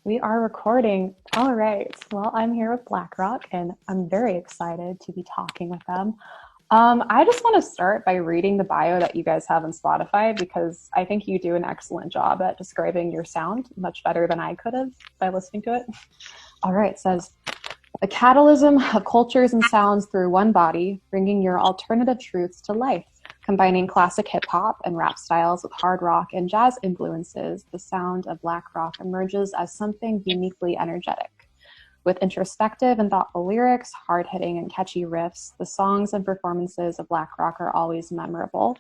We are recording. All right. Well, I'm here with Blaqrock, and I'm very excited to be talking with them. I just want to start by reading the bio that you guys have on Spotify because I think you do an excellent job at describing your sound, much better than I could have by listening to it. All right. It says, a catalysm of cultures and sounds through one body, bringing your alternative truths to life. Combining classic hip-hop and rap styles with hard rock and jazz influences, the sound of Blaqrock emerges as something uniquely energetic. With introspective and thoughtful lyrics, hard-hitting and catchy riffs, the songs and performances of Blaqrock are always memorable.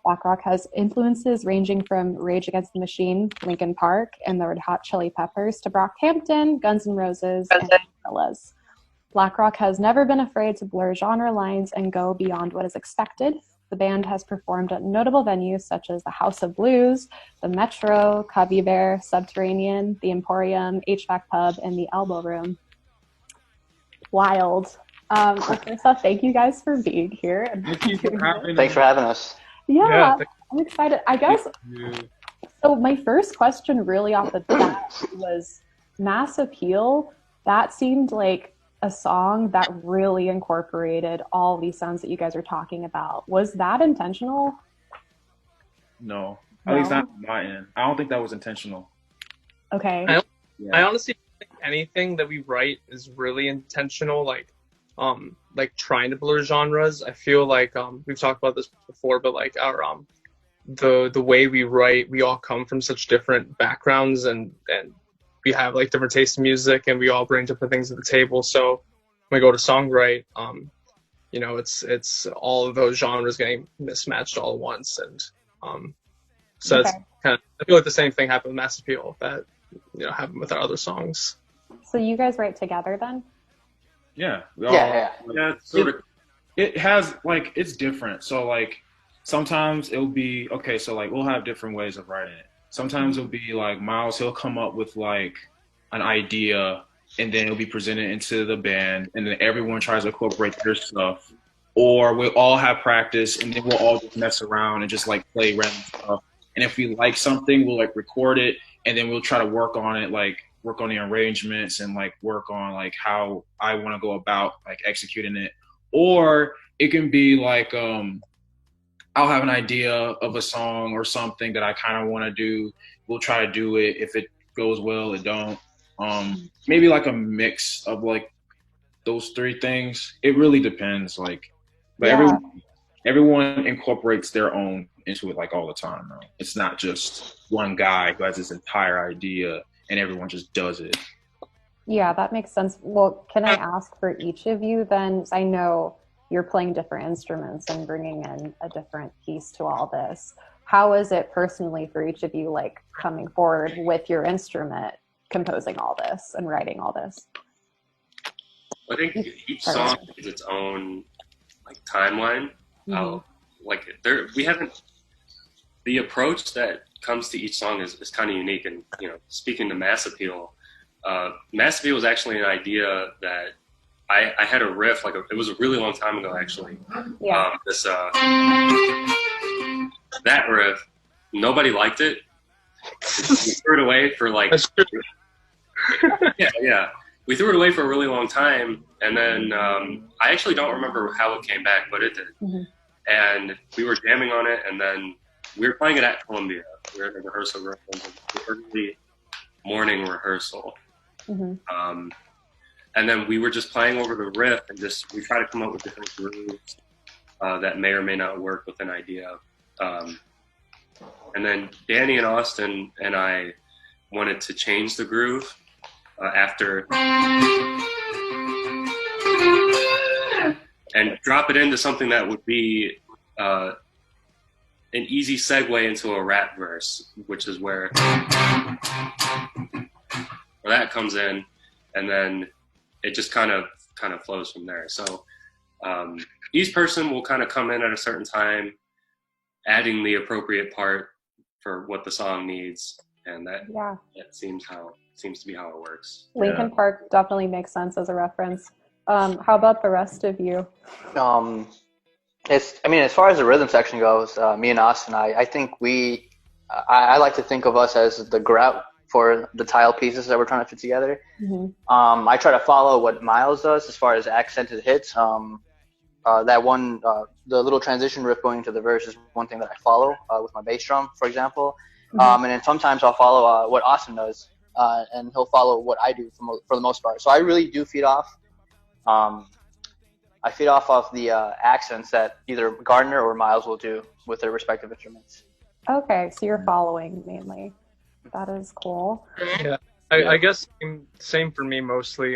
Blaqrock has influences ranging from Rage Against the Machine, Linkin Park, and the Red Hot Chili Peppers to Brockhampton, Guns N' Roses, and Gorillaz. Blaqrock has never been afraid to blur genre lines and go beyond what is expected. The band has performed at notable venues such as the House of Blues, the Metro, Cubby Bear, Subterranean, the Emporium, HVAC Pub, and the Elbow Room. Wild. Well, first off, thank you guys for being here. Thanks for having us. Yeah, I'm excited. I guess, so my first question really off the bat was Mass Appeal. That seemed like a song that really incorporated all these sounds that you guys are talking about. Was that intentional? No. At least not on my end. I don't think that was intentional. Okay. I honestly don't think anything that we write is really intentional, like trying to blur genres. I feel like we've talked about this before, but like our the way we write, we all come from such different backgrounds and we have like different tastes in music and we all bring different things to the table. So when we go to songwrite, it's all of those genres getting mismatched all at once. And so it's kind of, I feel like the same thing happened with Mass Appeal that, happened with our other songs. So you guys write together then? Yeah. It has like, it's different. So like sometimes it'll be, okay, so like we'll have different ways of writing it. Sometimes it'll be like Miles, he'll come up with like an idea and then it'll be presented into the band and then everyone tries to incorporate their stuff. Or we'll all have practice and then we'll all just mess around and just like play random stuff. And if we like something, we'll like record it and then we'll try to work on it, like work on the arrangements and like work on like how I want to go about like executing it. Or it can be like, I'll have an idea of a song or something that I kind of want to do. We'll try to do it. If it goes well, it don't. Maybe like a mix of like those three things. It really depends. Like, but everyone incorporates their own into it like all the time. Though. It's not just one guy who has this entire idea and everyone just does it. Yeah, that makes sense. Well, can I ask for each of you then? I know you're playing different instruments and bringing in a different piece to all this. How is it personally for each of you, like coming forward with your instrument, composing all this and writing all this? I think each song is its own like timeline. The approach that comes to each song is kind of unique. And speaking to Mass Appeal was actually an idea that I had a riff, it was a really long time ago, actually. Yeah. That riff, nobody liked it. We threw it away for we threw it away for a really long time. And then I actually don't remember how it came back, but it did. Mm-hmm. And we were jamming on it, and then we were playing it at Columbia. We were in the rehearsal room, early morning rehearsal. Mm-hmm. And then we were just playing over the riff and we try to come up with different grooves that may or may not work with an idea. And then Danny and Austin and I wanted to change the groove after and drop it into something that would be an easy segue into a rap verse, which is where that comes in, and then it just kind of flows from there. So each person will kind of come in at a certain time, adding the appropriate part for what the song needs, and that seems to be how it works. Linkin Park definitely makes sense as a reference. How about the rest of you? As far as the rhythm section goes, me and Austin, I think I like to think of us as the grout for the tile pieces that we're trying to fit together. I try to follow what Miles does as far as accented hits. That one, the little transition riff going into the verse is one thing that I follow with my bass drum, for example. And then sometimes I'll follow what Austin does, and he'll follow what I do for the most part. So I really do feed off. I feed off of the accents that either Gardner or Miles will do with their respective instruments. Okay, so you're following mainly. That is cool. Yeah, I guess same for me mostly.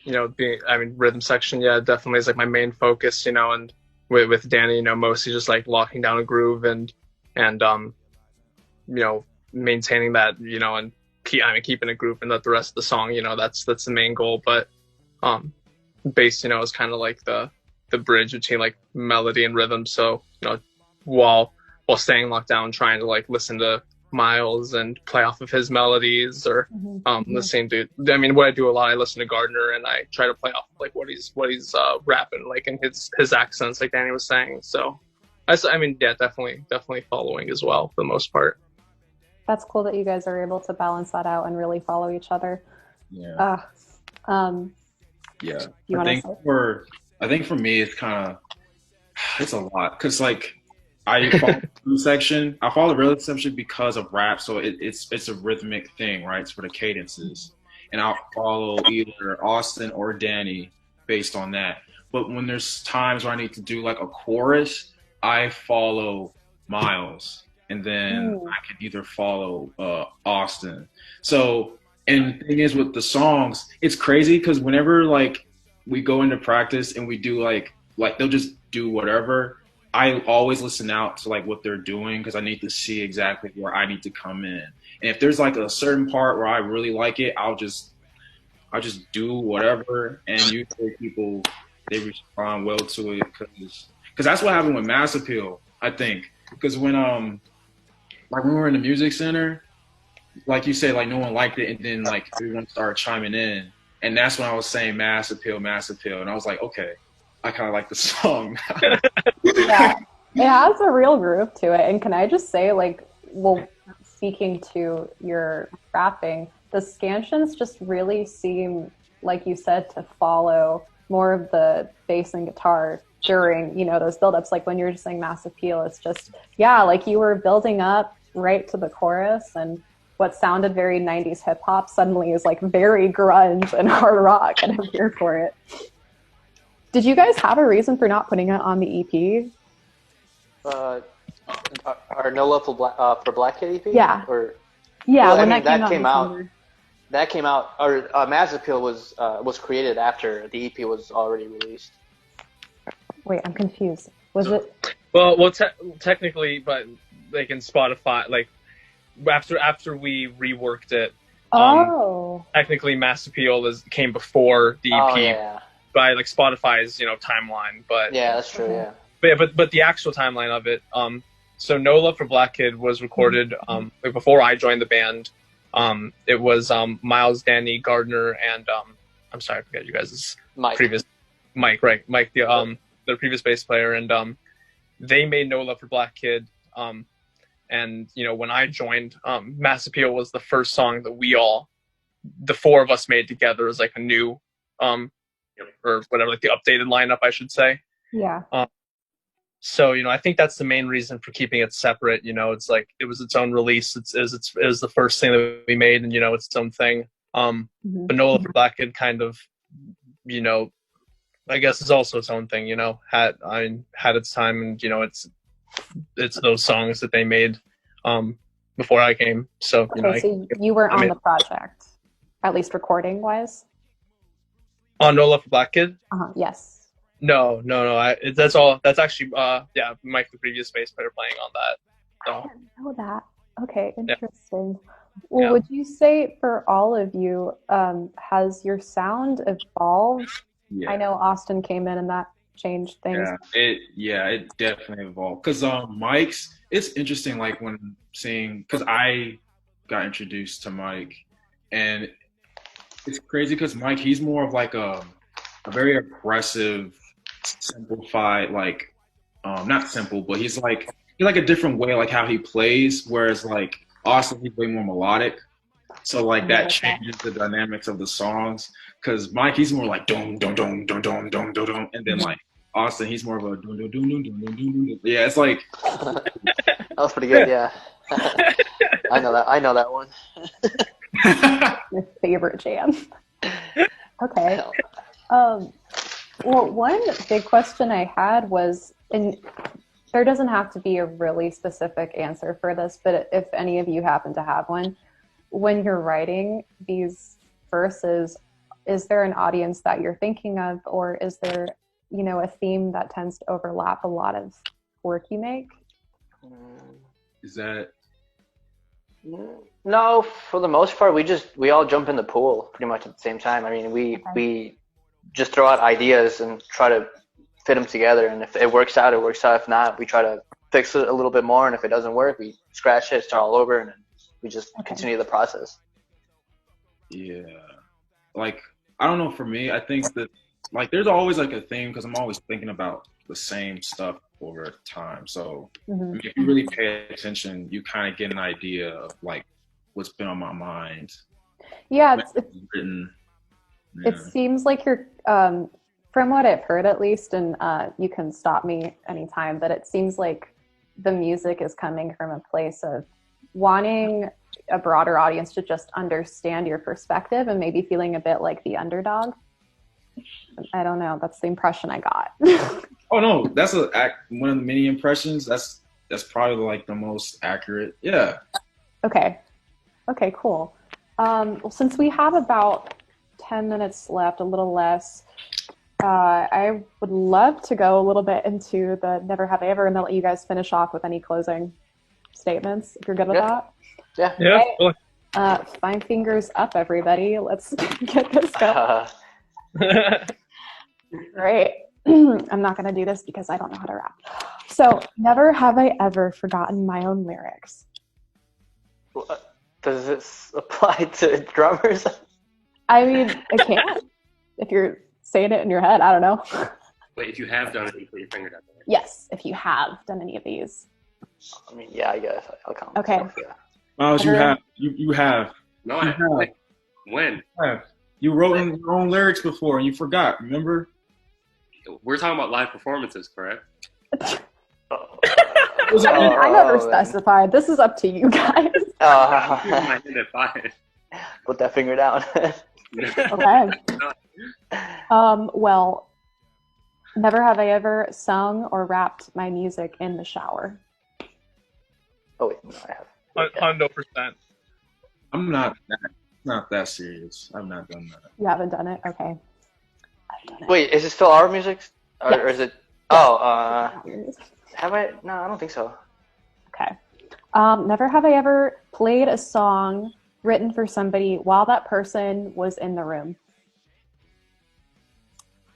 You know, rhythm section, yeah, definitely is like my main focus. You know, and with Danny, you know, mostly just like locking down a groove and you know, maintaining that, you know, and keeping a groove and that the rest of the song, you know, that's the main goal. But bass, you know, is kind of like the bridge between like melody and rhythm. So, you know, while staying locked down, trying to like listen to Miles and play off of his melodies or the same dude. I mean, what I do a lot, I listen to Gardner and I try to play off like what he's rapping like in his accents, like Danny was saying. So I mean, yeah, definitely following as well for the most part. That's cool that you guys are able to balance that out and really follow each other. Yeah. Yeah. I think for me, it's a lot because like I follow the rhythm section because of rap, so it's a rhythmic thing, right? It's for the cadences, and I'll follow either Austin or Danny based on that. But when there's times where I need to do like a chorus, I follow Miles, and then I can either follow Austin. So, and the thing is with the songs, it's crazy because whenever like we go into practice and we do like they'll just do whatever, I always listen out to like what they're doing because I need to see exactly where I need to come in. And if there's like a certain part where I really like it, I'll just do whatever. And usually people, they respond well to it because that's what happened with Mass Appeal, I think. Because when like when we were in the music center, like you said, like no one liked it, and then like everyone started chiming in, and that's when I was saying Mass Appeal, and I was like, okay, I kind of like the song now. Yeah, it has a real groove to it. And can I just say, like, well, speaking to your rapping, the scansions just really seem, like you said, to follow more of the bass and guitar during, you know, those buildups. Like when you're just saying Mass Appeal, it's just, yeah, like you were building up right to the chorus, and what sounded very 90s hip hop suddenly is like very grunge and hard rock, and I'm here for it. Did you guys have a reason for not putting it on the EP? Our No Love for Black Kid EP? Yeah. Well, when that came out. Our Mass Appeal was created after the EP was already released. Wait, I'm confused. Was it? Well, technically, but like in Spotify, like after we reworked it. Technically, Mass Appeal came before the EP. Oh, yeah. By like Spotify's, you know, timeline, but yeah, that's true. Yeah, but the actual timeline of it, so No Love for Black Kid was recorded like before I joined the band. It was Miles, Danny, Gardner, and I'm sorry, I forget you guys' previous Mike, right? Mike, their previous bass player, and they made No Love for Black Kid. And you know, when I joined, Mass Appeal was the first song that the four of us made together as like a new or whatever, like the updated lineup, I should say. Yeah. So, you know, I think that's the main reason for keeping it separate. You know, it's like it was its own release. It was the first thing that we made, and you know, it's its own thing. But No Love for Black Kid kind of, you know, I guess is also its own thing. You know, had its time, and you know, it's those songs that they made before I came. So you know, so you were on the project, at least recording wise. On No Love for Black Kid? Yes. No. That's all. That's actually, Mike, the previous bass player, playing on that. So. I didn't know that. Okay, interesting. Yeah. Well, would you say for all of you, has your sound evolved? Yeah. I know Austin came in and that changed things. Yeah, it definitely evolved. Because Mike's, it's interesting, like when seeing, because I got introduced to Mike, and it's crazy because Mike, he's more of like a very aggressive, simplified, like not simple, but he's like a different way, like how he plays. Whereas like Austin, he's way more melodic. So like that changes the dynamics of the songs. Because Mike, he's more like dum dum dum dum dum dum dum dum, and then like Austin, he's more of a dum dum dum dum dum dum dum. Yeah, it's like that was pretty good. Yeah, I know that. I know that one. My favorite jam. Okay. Well, one big question I had was, and there doesn't have to be a really specific answer for this, but if any of you happen to have one, when you're writing these verses, is there an audience that you're thinking of, or is there, a theme that tends to overlap a lot of work you make? Is that? No, for the most part, we all jump in the pool pretty much at the same time. I mean, we just throw out ideas and try to fit them together, and if it works out, it works out. If not, we try to fix it a little bit more, and if it doesn't work, we scratch it, start all over, and then we just continue the process. Yeah, like I don't know. For me, I think that like there's always like a theme because I'm always thinking about the same stuff over time. So I mean, if you really pay attention, you kind of get an idea of like what's been on my mind. Yeah, written. It seems like you're, from what I've heard at least, and you can stop me anytime, but it seems like the music is coming from a place of wanting a broader audience to just understand your perspective and maybe feeling a bit like the underdog. I don't know. That's the impression I got. Oh no, that's one of the many impressions. That's probably like the most accurate. Yeah. Okay, cool. Well, since we have about 10 minutes left, a little less, I would love to go a little bit into the Never Have I Ever, and then let you guys finish off with any closing statements, if you're good with that. Yeah. Okay. 5 fingers up, everybody. Let's get this going. Great. I'm not going to do this because I don't know how to rap. So, never have I ever forgotten my own lyrics. Does this apply to drummers? I mean, it can. If you're saying it in your head, I don't know. Wait, if you have done it, you put your finger down there. Yes, if you have done any of these. I mean, yeah, I guess I'll count. Okay. Myself, yeah. Miles, you have. You have. No, I have. When? You wrote your own lyrics before and you forgot, remember? We're talking about live performances, correct? I never specified. This is up to you guys. Put that finger down. Okay. Well, never have I ever sung or rapped my music in the shower. Oh, wait, no, I have. 100%. I'm not that serious. I've not done that. You haven't done it? Okay. I've done it. Wait, is it still our music? Or is it? Oh, have I? No, I don't think so. Okay. Never have I ever played a song written for somebody while that person was in the room.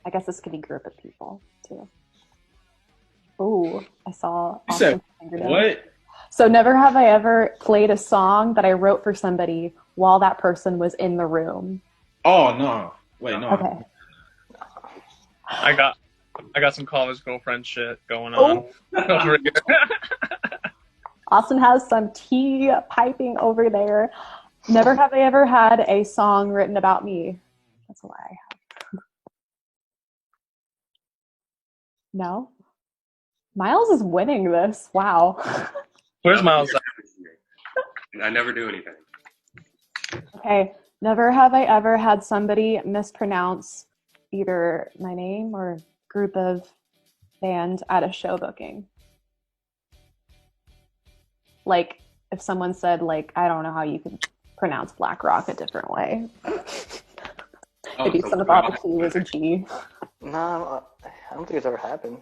I guess this could be a group of people, too. Ooh, I saw. You said what? So never have I ever played a song that I wrote for somebody while that person was in the room. Oh, no. Wait, no. Okay. I got some college girlfriend shit going on over here. Austin has some tea piping over there. Never have I ever had a song written about me. That's a lie. No? Miles is winning this. Wow. Where's Miles at? I never do anything. Okay. Never have I ever had somebody mispronounce either my name or group of band at a show booking. Like, if someone said, like, I don't know how you could pronounce Blacrock a different way. Maybe someone thought the T was a G. No, I don't think it's ever happened.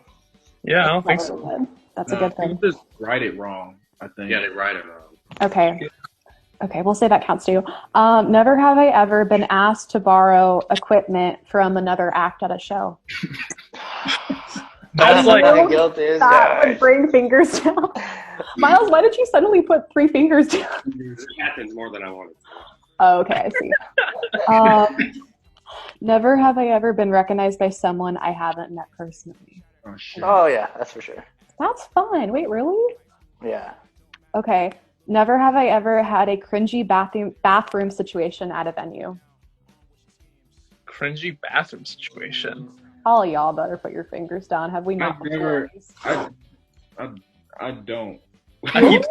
Yeah, I don't think so. That's a good thing. People just write it wrong, I think. Yeah, they write it wrong. Okay. Okay, we'll say that counts too. Never have I ever been asked to borrow equipment from another act at a show. That's like guilty. That would bring fingers down. Miles, why did you suddenly put 3 fingers down? It happens more than I wanted. Oh, okay, I see. Never have I ever been recognized by someone I haven't met personally. Oh, shit. Oh, yeah, that's for sure. That's fun. Wait, really? Yeah. Okay. Never have I ever had a cringy bathroom situation at a venue. Cringy bathroom situation. All y'all better put your fingers down. Have we not? I don't. I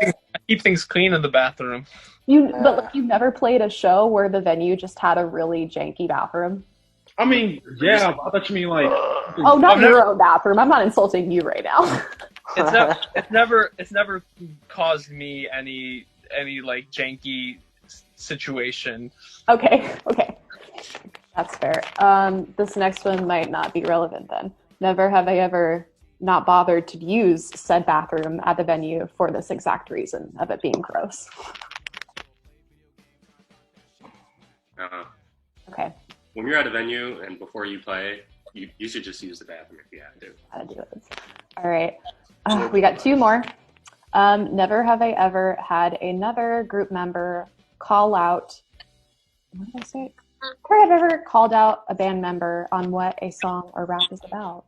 keep things clean in the bathroom. But like, you've never played a show where the venue just had a really janky bathroom? I mean, yeah, I thought you mean like. Oh, not your own bathroom. I'm not insulting you right now. It's never caused me any like janky situation. Okay. That's fair. This next one might not be relevant then. Never have I ever not bothered to use said bathroom at the venue for this exact reason of it being gross. Okay. When you're at a venue and before you play, you should just use the bathroom if you have to. Gotta do it. All right. We got 2 more. Never have I ever had another group member call out. What did I say? Never have I ever called out a band member on what a song or rap is about.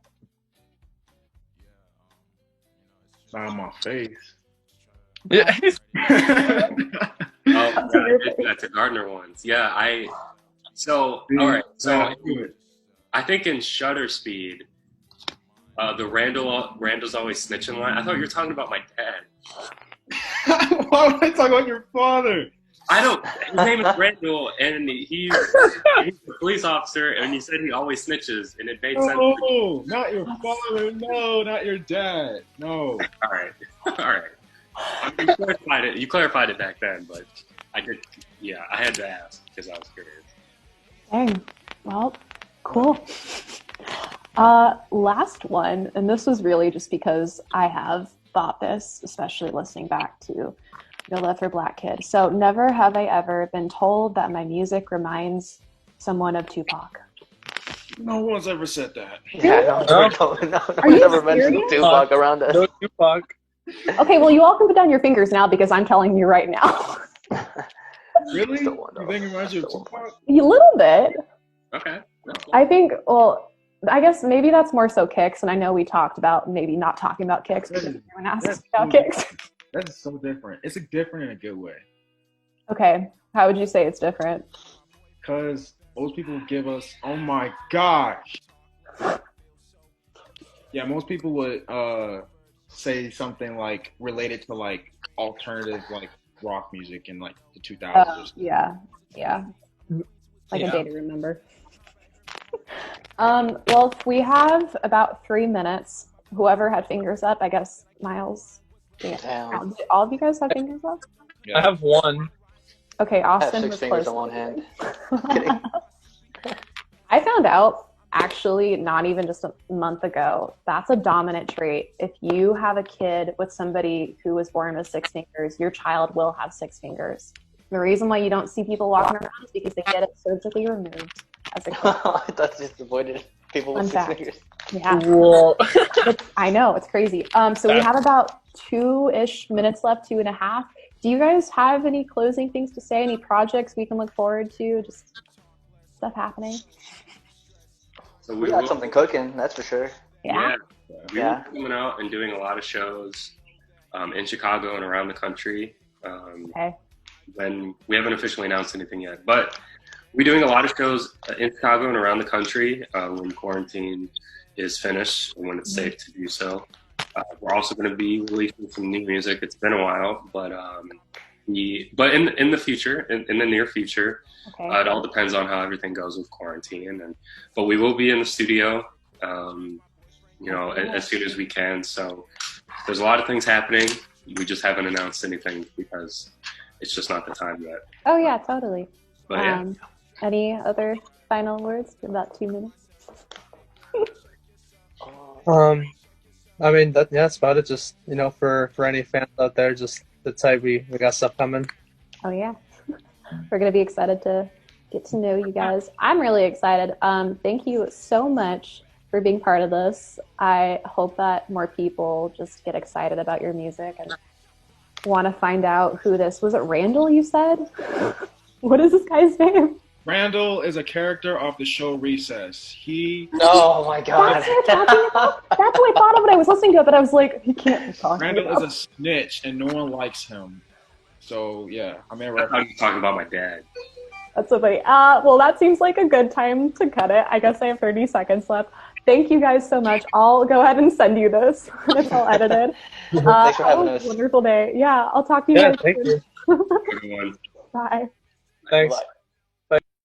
On my face. Yeah. That's a Gardner ones. Yeah, all right. So I think in Shutter Speed, the Randall's always snitching line. I thought you were talking about my dad. Why would I talk about your father? I don't. His name is Randall, and he's a police officer, and he said he always snitches, and it made sense. No, not your father. No, not your dad. No. All right. I mean, you clarified it back then, but I did. Yeah, I had to ask because I was curious. Dang. Well, cool. Last one, and this was really just because I have thought this, especially listening back to No Love for Black Kid. So never have I ever been told that my music reminds someone of Tupac. No one's ever said that. Yeah, no one's ever mentioned Tupac around us. No Tupac. Okay, well, you all can put down your fingers now because I'm telling you right now. Really? You think it reminds you of Tupac? A little bit. Okay. I think, well, I guess maybe that's more so Kicks, and I know we talked about maybe not talking about Kicks because everyone asks about Kicks. That's so different. It's different in a good way. Okay, how would you say it's different? Because most people give us, oh my gosh. Yeah, most people would say something like related to like alternative like rock music in like the 2000s. Yeah. Like a day to remember. Well, if we have about 3 minutes, whoever had fingers up, I guess Miles. Yeah. All of you guys have fingers up? Yeah. I have one. Okay, Austin. I have 6 fingers on one hand. Kidding. I found out, actually, not even just a month ago, that's a dominant trait. If you have a kid with somebody who was born with 6 fingers, your child will have 6 fingers. The reason why you don't see people walking around is because they get it surgically removed as a kid. I thought you just avoided people with 6 fingers. Yeah. Whoa. I know, it's crazy. So we have about 2-ish minutes left, 2.5. Do you guys have any closing things to say? Any projects we can look forward to? Just stuff happening? So we got something cooking, that's for sure. Yeah. We will be coming out and doing a lot of shows in Chicago and around the country. Okay. When we haven't officially announced anything yet, but we're doing a lot of shows in Chicago and around the country when quarantine is finished and when it's safe to do so. We're also going to be releasing some new music. It's been a while, but in the future, in the near future, it all depends on how everything goes with quarantine. But we will be in the studio, as soon as we can. So there's a lot of things happening. We just haven't announced anything because it's just not the time yet. Oh yeah, totally. But yeah. Any other final words for about 2 minutes? I mean, that's about it. Just, for any fans out there, just the type we got stuff coming. Oh, yeah. We're going to be excited to get to know you guys. I'm really excited. Thank you so much for being part of this. I hope that more people just get excited about your music and want to find out who this was. It Randall, you said? What is this guy's name? Randall is a character of the show Recess. Oh my god. That's what I'm talking about. That's what I thought of when I was listening to it, but I was like, he can't be talking Randall about. is a snitch and no one likes him. So yeah, I'm in a I'm reference. talking about my dad. That's so funny. Well, that seems like a good time to cut it. I guess I have 30 seconds left. Thank you guys so much. I'll go ahead and send you this when it's all edited. Thanks for Have having a us. wonderful day. Yeah, I'll talk to you Yeah, guys thank soon. you. Everyone. Bye. Thanks. Bye.